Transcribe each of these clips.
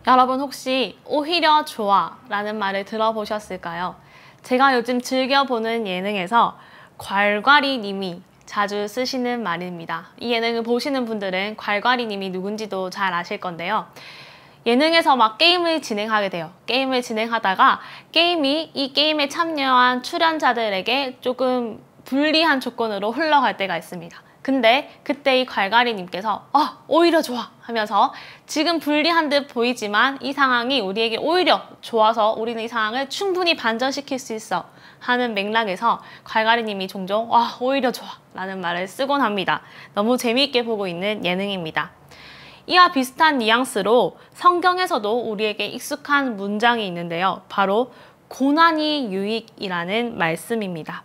여러분 혹시 오히려 좋아 라는 말을 들어보셨을까요? 제가 요즘 즐겨보는 예능에서 괄괄이 님이 자주 쓰시는 말입니다. 이 예능을 보시는 분들은 괄괄이 님이 누군지도 잘 아실 건데요. 예능에서 막 게임을 진행하게 돼요. 게임을 진행하다가 이 게임에 참여한 출연자들에게 조금 불리한 조건으로 흘러갈 때가 있습니다. 근데 그때 이 괄괄이님께서 오히려 좋아 하면서 지금 불리한 듯 보이지만 이 상황이 우리에게 오히려 좋아서 우리는 이 상황을 충분히 반전시킬 수 있어 하는 맥락에서 괄괄이님이 종종 오히려 좋아 라는 말을 쓰곤 합니다. 너무 재미있게 보고 있는 예능입니다. 이와 비슷한 뉘앙스로 성경에서도 우리에게 익숙한 문장이 있는데요. 바로 고난이 유익이라는 말씀입니다.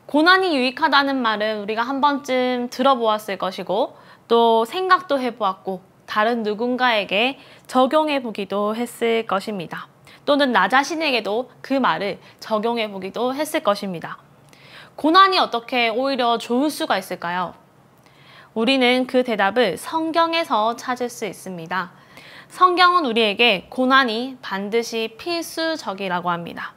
고난이 유익하다는 말은 우리가 한 번쯤 들어보았을 것이고 또 생각도 해보았고 다른 누군가에게 적용해 보기도 했을 것입니다. 또는 나 자신에게도 그 말을 적용해 보기도 했을 것입니다. 고난이 어떻게 오히려 좋을 수가 있을까요? 우리는 그 대답을 성경에서 찾을 수 있습니다. 성경은 우리에게 고난이 반드시 필수적이라고 합니다.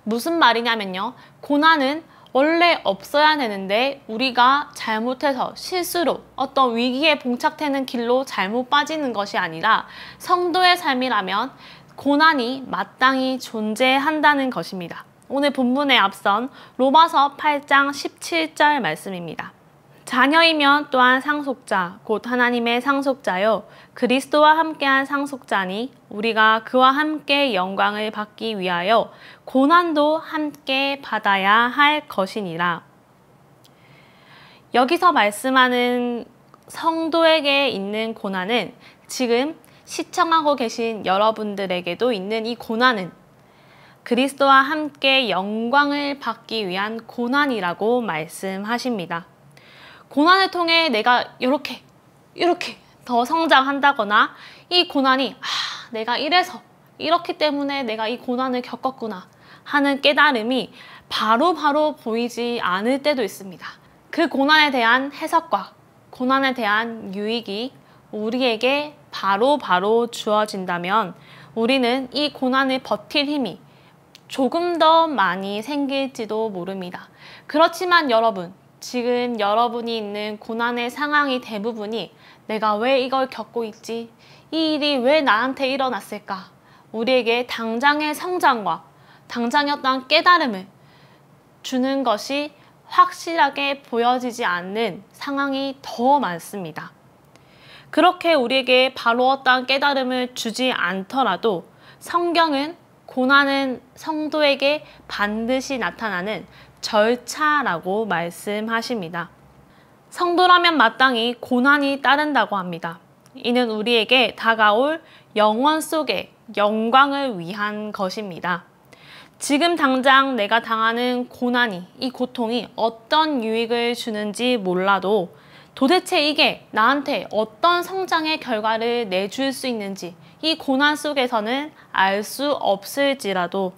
무슨 말이냐면요. 고난은 원래 없어야 되는데 우리가 잘못해서 실수로 어떤 위기에 봉착되는 길로 잘못 빠지는 것이 아니라 성도의 삶이라면 고난이 마땅히 존재한다는 것입니다. 오늘 본문에 앞선 로마서 8장 17절 말씀입니다. 자녀이면 또한 상속자, 곧 하나님의 상속자요 그리스도와 함께한 상속자니 우리가 그와 함께 영광을 받기 위하여 고난도 함께 받아야 할 것이니라. 여기서 말씀하는 성도에게 있는 고난은 지금 시청하고 계신 여러분들에게도 있는 이 고난은 그리스도와 함께 영광을 받기 위한 고난이라고 말씀하십니다. 고난을 통해 내가 이렇게 더 성장한다거나 이 고난이 내가 이래서 이렇기 때문에 내가 이 고난을 겪었구나 하는 깨달음이 바로 보이지 않을 때도 있습니다. 그 고난에 대한 해석과 고난에 대한 유익이 우리에게 바로 주어진다면 우리는 이 고난을 버틸 힘이 조금 더 많이 생길지도 모릅니다. 그렇지만 여러분, 지금 여러분이 있는 고난의 상황이 대부분이 내가 왜 이걸 겪고 있지? 이 일이 왜 나한테 일어났을까? 우리에게 당장의 성장과 당장의 어떤 깨달음을 주는 것이 확실하게 보여지지 않는 상황이 더 많습니다. 그렇게 우리에게 바로 어떤 깨달음을 주지 않더라도 성경은 고난은 성도에게 반드시 나타나는 절차라고 말씀하십니다. 성도라면 마땅히 고난이 따른다고 합니다. 이는 우리에게 다가올 영원 속의 영광을 위한 것입니다. 지금 당장 내가 당하는 고난이, 이 고통이 어떤 유익을 주는지 몰라도 도대체 이게 나한테 어떤 성장의 결과를 내줄 수 있는지 이 고난 속에서는 알 수 없을지라도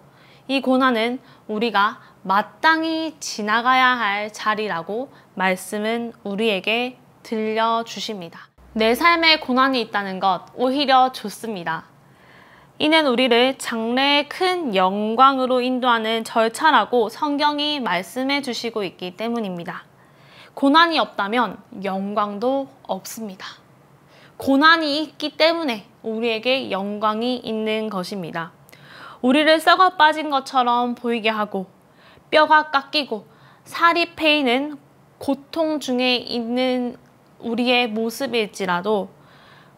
이 고난은 우리가 마땅히 지나가야 할 자리라고 말씀은 우리에게 들려주십니다. 내 삶에 고난이 있다는 것 오히려 좋습니다. 이는 우리를 장래의 큰 영광으로 인도하는 절차라고 성경이 말씀해 주시고 있기 때문입니다. 고난이 없다면 영광도 없습니다. 고난이 있기 때문에 우리에게 영광이 있는 것입니다. 우리를 썩어 빠진 것처럼 보이게 하고 뼈가 깎이고 살이 패이는 고통 중에 있는 우리의 모습일지라도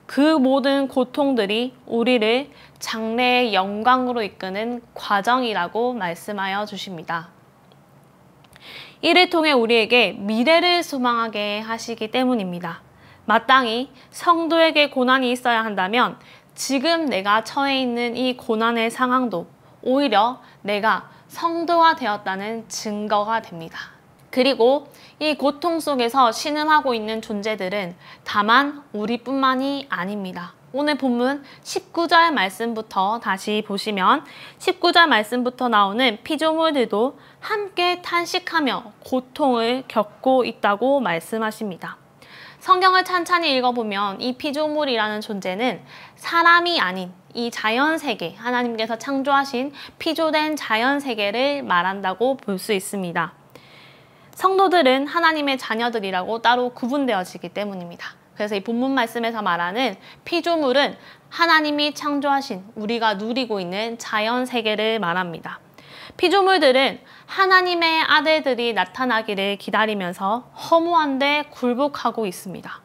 그 모든 고통들이 우리를 장래의 영광으로 이끄는 과정이라고 말씀하여 주십니다. 이를 통해 우리에게 미래를 소망하게 하시기 때문입니다. 마땅히 성도에게 고난이 있어야 한다면 지금 내가 처해 있는 이 고난의 상황도 오히려 내가 성도가 되었다는 증거가 됩니다. 그리고 이 고통 속에서 신음하고 있는 존재들은 다만 우리뿐만이 아닙니다. 오늘 본문 19절 말씀부터 다시 보시면 19절 말씀부터 나오는 피조물들도 함께 탄식하며 고통을 겪고 있다고 말씀하십니다. 성경을 찬찬히 읽어보면 이 피조물이라는 존재는 사람이 아닌 이 자연세계, 하나님께서 창조하신 피조된 자연세계를 말한다고 볼 수 있습니다. 성도들은 하나님의 자녀들이라고 따로 구분되어지기 때문입니다. 그래서 이 본문 말씀에서 말하는 피조물은 하나님이 창조하신 우리가 누리고 있는 자연세계를 말합니다. 피조물들은 하나님의 아들들이 나타나기를 기다리면서 허무한데 굴복하고 있습니다.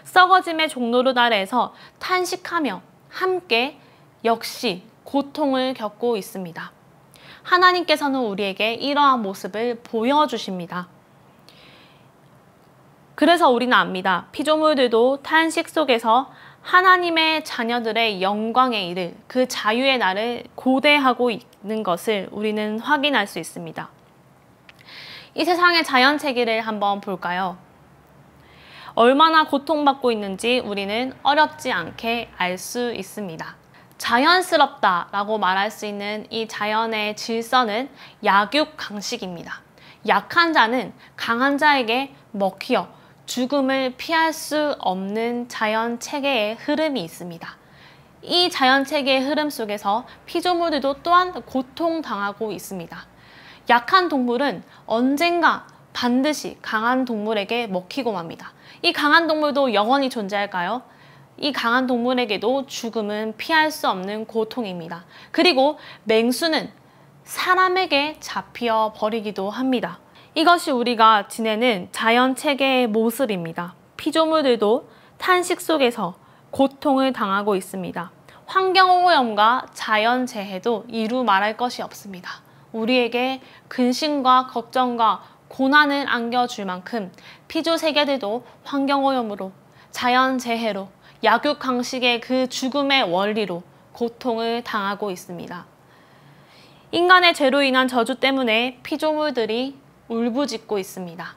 썩어짐의 종로릇 아래에서 탄식하며 함께 역시 고통을 겪고 있습니다. 하나님께서는 우리에게 이러한 모습을 보여주십니다. 그래서 우리는 압니다. 피조물들도 탄식 속에서 하나님의 자녀들의 영광에 이를 그 자유의 날을 고대하고 있는 것을 우리는 확인할 수 있습니다. 이 세상의 자연체계를 한번 볼까요? 얼마나 고통받고 있는지 우리는 어렵지 않게 알 수 있습니다. 자연스럽다라고 말할 수 있는 이 자연의 질서는 약육강식입니다. 약한 자는 강한 자에게 먹히어 죽음을 피할 수 없는 자연 체계의 흐름이 있습니다. 이 자연 체계의 흐름 속에서 피조물들도 또한 고통당하고 있습니다. 약한 동물은 언젠가 반드시 강한 동물에게 먹히고 맙니다. 이 강한 동물도 영원히 존재할까요? 이 강한 동물에게도 죽음은 피할 수 없는 고통입니다. 그리고 맹수는 사람에게 잡혀 버리기도 합니다. 이것이 우리가 지내는 자연체계의 모습입니다. 피조물들도 탄식 속에서 고통을 당하고 있습니다. 환경오염과 자연재해도 이루 말할 것이 없습니다. 우리에게 근심과 걱정과 고난을 안겨줄 만큼 피조세계들도 환경오염으로, 자연재해로, 약육강식의 그 죽음의 원리로 고통을 당하고 있습니다. 인간의 죄로 인한 저주 때문에 피조물들이 울부짖고 있습니다.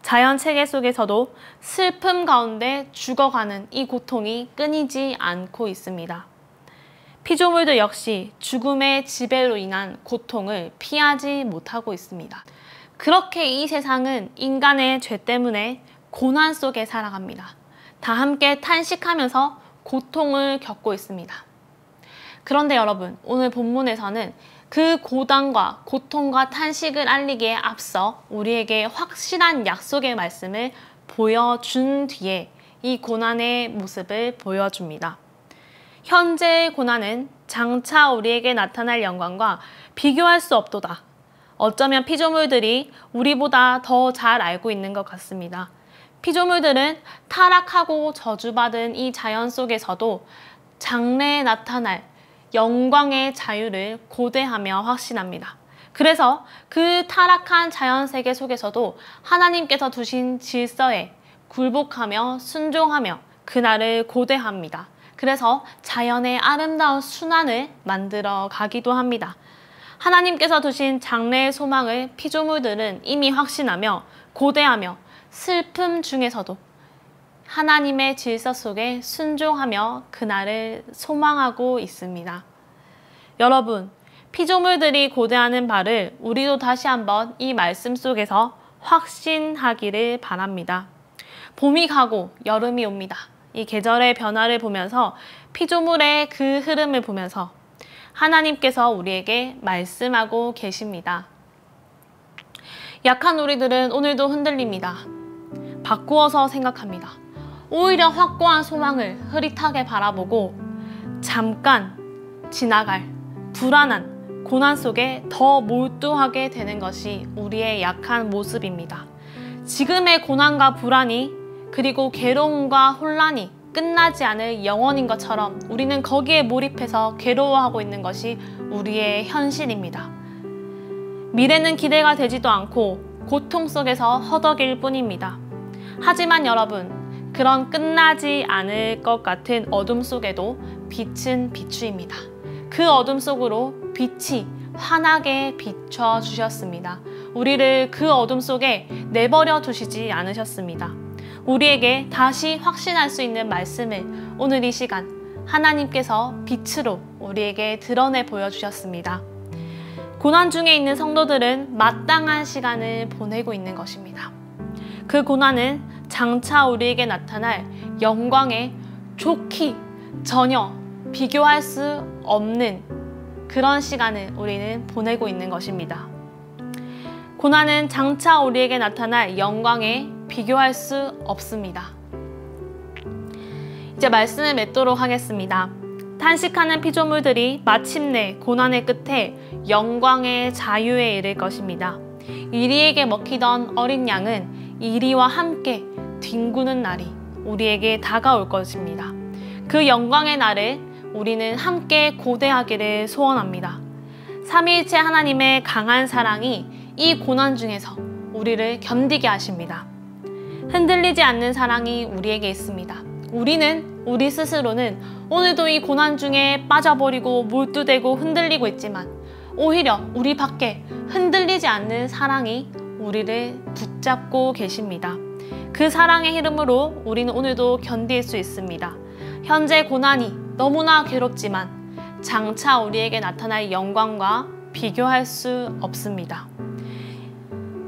자연체계 속에서도 슬픔 가운데 죽어가는 이 고통이 끊이지 않고 있습니다. 피조물들 역시 죽음의 지배로 인한 고통을 피하지 못하고 있습니다. 그렇게 이 세상은 인간의 죄 때문에 고난 속에 살아갑니다. 다 함께 탄식하면서 고통을 겪고 있습니다. 그런데 여러분, 오늘 본문에서는 그 고단과 고통과 탄식을 알리기에 앞서 우리에게 확실한 약속의 말씀을 보여준 뒤에 이 고난의 모습을 보여줍니다. 현재의 고난은 장차 우리에게 나타날 영광과 비교할 수 없도다. 어쩌면 피조물들이 우리보다 더 잘 알고 있는 것 같습니다. 피조물들은 타락하고 저주받은 이 자연 속에서도 장래에 나타날 영광의 자유를 고대하며 확신합니다. 그래서 그 타락한 자연세계 속에서도 하나님께서 두신 질서에 굴복하며 순종하며 그날을 고대합니다. 그래서 자연의 아름다운 순환을 만들어 가기도 합니다. 하나님께서 두신 장래의 소망을 피조물들은 이미 확신하며 고대하며 슬픔 중에서도 하나님의 질서 속에 순종하며 그날을 소망하고 있습니다. 여러분, 피조물들이 고대하는 바를 우리도 다시 한번 이 말씀 속에서 확신하기를 바랍니다. 봄이 가고 여름이 옵니다. 이 계절의 변화를 보면서 피조물의 그 흐름을 보면서 하나님께서 우리에게 말씀하고 계십니다. 약한 우리들은 오늘도 흔들립니다. 바꾸어서 생각합니다. 오히려 확고한 소망을 흐릿하게 바라보고 잠깐 지나갈 불안한 고난 속에 더 몰두하게 되는 것이 우리의 약한 모습입니다. 지금의 고난과 불안이 그리고 괴로움과 혼란이 끝나지 않을 영원인 것처럼 우리는 거기에 몰입해서 괴로워하고 있는 것이 우리의 현실입니다. 미래는 기대가 되지도 않고 고통 속에서 허덕일 뿐입니다. 하지만 여러분, 그런 끝나지 않을 것 같은 어둠 속에도 빛은 비추입니다. 그 어둠 속으로 빛이 환하게 비춰주셨습니다. 우리를 그 어둠 속에 내버려 두시지 않으셨습니다. 우리에게 다시 확신할 수 있는 말씀을 오늘 이 시간 하나님께서 빛으로 우리에게 드러내 보여주셨습니다. 고난 중에 있는 성도들은 마땅한 시간을 보내고 있는 것입니다. 그 고난은 장차 우리에게 나타날 영광에 좋게 전혀 비교할 수 없는 그런 시간을 우리는 보내고 있는 것입니다. 고난은 장차 우리에게 나타날 영광에 비교할 수 없습니다. 이제 말씀을 맺도록 하겠습니다. 탄식하는 피조물들이 마침내 고난의 끝에 영광의 자유에 이를 것입니다. 이리에게 먹히던 어린 양은 이리와 함께 뒹구는 날이 우리에게 다가올 것입니다. 그 영광의 날을 우리는 함께 고대하기를 소원합니다. 삼위일체 하나님의 강한 사랑이 이 고난 중에서 우리를 견디게 하십니다. 흔들리지 않는 사랑이 우리에게 있습니다. 우리 스스로는 오늘도 이 고난 중에 빠져버리고 몰두되고 흔들리고 있지만 오히려 우리 밖에 흔들리지 않는 사랑이 우리를 붙잡고 계십니다. 그 사랑의 흐름으로 우리는 오늘도 견딜 수 있습니다. 현재 고난이 너무나 괴롭지만 장차 우리에게 나타날 영광과 비교할 수 없습니다.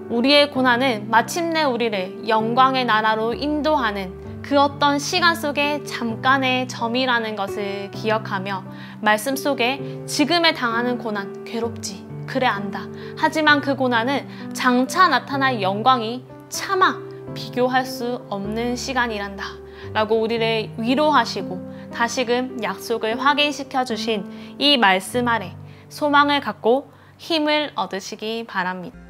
우리의 고난은 마침내 우리를 영광의 나라로 인도하는 그 어떤 시간 속의 잠깐의 점이라는 것을 기억하며 말씀 속에 지금에 당하는 고난 괴롭지, 그래 안다. 하지만 그 고난은 장차 나타날 영광이 차마 비교할 수 없는 시간이란다 라고 우리를 위로하시고 다시금 약속을 확인시켜 주신 이 말씀 아래 소망을 갖고 힘을 얻으시기 바랍니다.